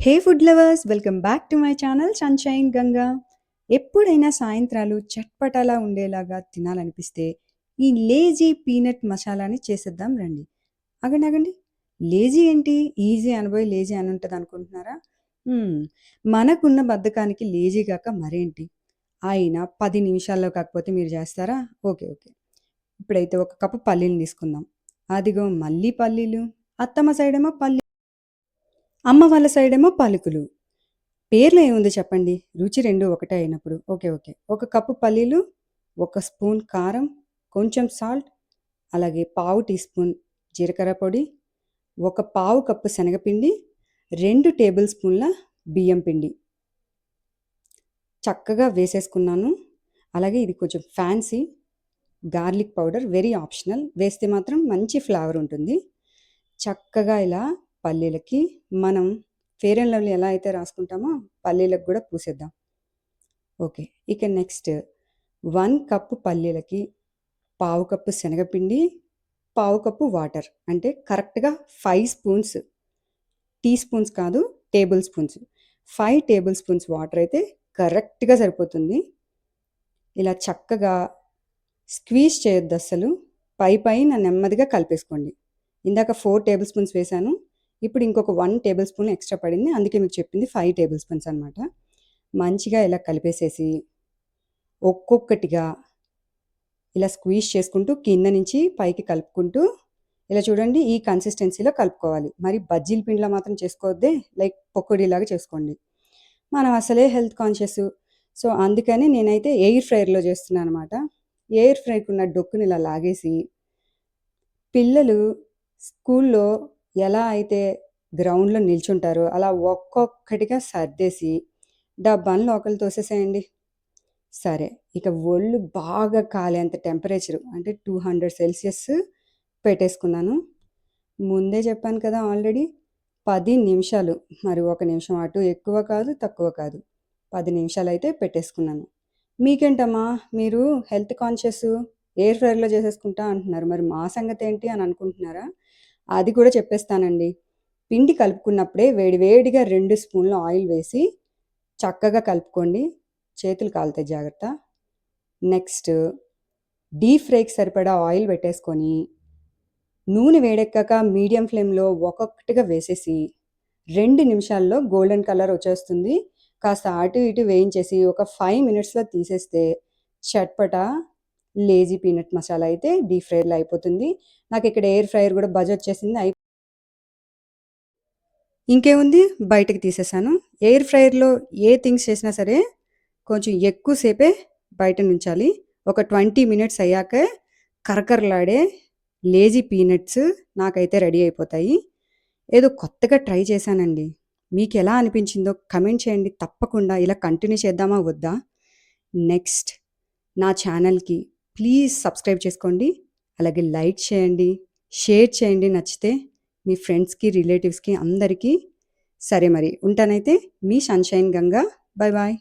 Hey food lovers, welcome back to my channel sunshine Ganga. ఎప్పుడైనా సాయంత్రాలు చట్పటాలా ఉండేలాగా తినాలనిపిస్తే ఈ లేజీ పీనట్ మసాలాని చేసేద్దాం రండి. ఆగండి, ఆగండి. లేజీ ఏంటి? ఈజీ అనబోయి లేజీ అని ఉంటదనుకుంటున్నారా? హ్మ్. మనకున్న బద్ధకానికి లేజీ గాక మరేంటి? అయినా 10 నిమిషాల్లో కాకపోతే మీరు చేస్తారా? Okay, okay. ఇప్పుడైతే ఒక కప్పు పల్లీలు తీసుకుందాం. అదిగో మళ్ళీ పల్లీలు. అత్తమ్మ సైడేమో అమ్మ వాళ్ళ సైడేమో పలుకులు. పేర్లో ఏముంది చెప్పండి? రుచి 2 ఒకటే అయినప్పుడు. Okay, okay. ఒక కప్పు పల్లీలు, ఒక స్పూన్ కారం, కొంచెం సాల్ట్, అలాగే పావు టీ స్పూన్ జీలకర్ర పొడి, ఒక పావు కప్పు శనగపిండి, 2 టేబుల్ స్పూన్ల బియ్యం పిండి చక్కగా వేసేసుకున్నాను. అలాగే ఇది కొంచెం fancy garlic powder very optional. వేస్తే మాత్రం మంచి ఫ్లేవర్ ఉంటుంది. చక్కగా ఇలా పల్లీలకి మనం ఫెయిర్ అండ్ లవ్లీ ఎలా అయితే రాసుకుంటామో పల్లీలకు కూడా పూసేద్దాం. ఓకే. ఇక నెక్స్ట్ 1 కప్పు పల్లీలకి పావు కప్పు శనగపిండి, పావు కప్పు వాటర్. అంటే కరెక్ట్‌గా 5 స్పూన్స్, టీ స్పూన్స్ కాదు table spoons. 5 table spoons water అయితే కరెక్ట్‌గా సరిపోతుంది. ఇలా చక్కగా స్క్వీజ్ చేయొద్దస్సలు. పైన నెమ్మదిగా కలిపేసుకోండి. ఇందాక 4 టేబుల్ స్పూన్స్ వేశాను. ఇప్పుడు ఇంకొక 1 టేబుల్ స్పూన్ ఎక్స్‌ట్రా పడింది. అందుకే మీకు చెప్పింది 5 టేబుల్ స్పూన్స్ అనమాట. మంచిగా ఇలా కలిపేసేసి ఒక్కొక్కటిగా ఇలా స్క్వీజ్ చేసుకుంటూ కింద నుంచి పైకి కలుపుకుంటూ ఇలా చూడండి ఈ కన్సిస్టెన్సీలో కలుపుకోవాలి. మరి బజ్జీల పిండిలా మాత్రం చేసుకోవద్దే. లైక్ పకోడీలాగా చేసుకోండి. మనం అసలే హెల్త్ కాన్షియస్. సో, అందుకని నేనైతే ఎయిర్ ఫ్రైయర్‌లో చేస్తున్నాననమాట. ఎయిర్ ఫ్రైకున్న డొక్కుని ఇలా లాగేసి పిల్లలు స్కూల్లో ఎలా అయితే గ్రౌండ్‌లో నిల్చుంటారో అలా ఒక్కొక్కటిగా సర్దేసి డబ్బాని లోపలికి తోసేసేయండి. సరే. ఇక ఒళ్ళు బాగా కాలేంత టెంపరేచరు అంటే 200 సెల్సియస్ పెట్టేసుకున్నాను. ముందే చెప్పాను కదా ఆల్రెడీ 10 నిమిషాలు. మరి ఒక నిమిషం అటు ఎక్కువ కాదు, తక్కువ కాదు. 10 నిమిషాలైతే పెట్టేసుకున్నాను. మీకేంటమ్మా మీరు హెల్త్ కాన్షియస్ ఎయిర్ ఫ్రైయర్‌లో చేసేసుకుంటా అంటున్నారు. మరి మా సంగతేంటి అని అనుకుంటున్నారా? అది కూడా చెప్పేస్తానండి. పిండి కలుపుకున్నప్పుడే వేడి వేడిగా 2 స్పూన్‌ల ఆయిల్ వేసి చక్కగా కలుపుకోండి. చేతులు కాలుతాయి జాగ్రత్త. నెక్స్ట్ డీప్ ఫ్రైకి సరిపడా ఆయిల్ పెట్టేసుకొని నూనె వేడెక్కాక మీడియం ఫ్లేమ్‌లో ఒక్కొక్కటిగా వేసేసి 2 నిమిషాల్లో గోల్డెన్ కలర్ వచ్చేస్తుంది. కాస్త అటు ఇటు వేయించేసి ఒక 5 మినిట్స్‌లో తీసేస్తే చట్పటా లేజీ పీనట్ మసాలా అయితే డీప్ ఫ్రైయర్‌లో అయిపోతుంది. నాకిక్కడ ఎయిర్ ఫ్రైయర్ కూడా బజొచ్చేసింది. ఇంకేముంది బయటకి తీసేసాను. ఎయిర్ ఫ్రైయర్‌లో ఏ థింగ్స్ చేసినా సరే కొంచెం ఎక్కువ సేపే బయట నుంచాలి. ఒక 20 మినిట్స్ అయ్యాకే కరకరలాడే లేజీ పీనట్స్ నాకైతే రెడీ అయిపోతాయి. ఏదో కొత్తగా ట్రై చేశానండి. మీకెలా అనిపించిందో కమెంట్ చేయండి తప్పకుండా. ఇలా కంటిన్యూ చేద్దామా వద్దా? నెక్స్ట్ నా ఛానల్‌కి ప్లీజ్ సబ్స్క్రైబ్ చేసుకోండి. అలాగే లైక్ చేయండి, షేర్ చేయండి నచ్చితే మీ ఫ్రెండ్స్‌కి, రిలేటివ్స్‌కి అందరికీ. సరే మరి ఉంటానైతే. మీ సన్‌షైన్ గంగా. Bye bye.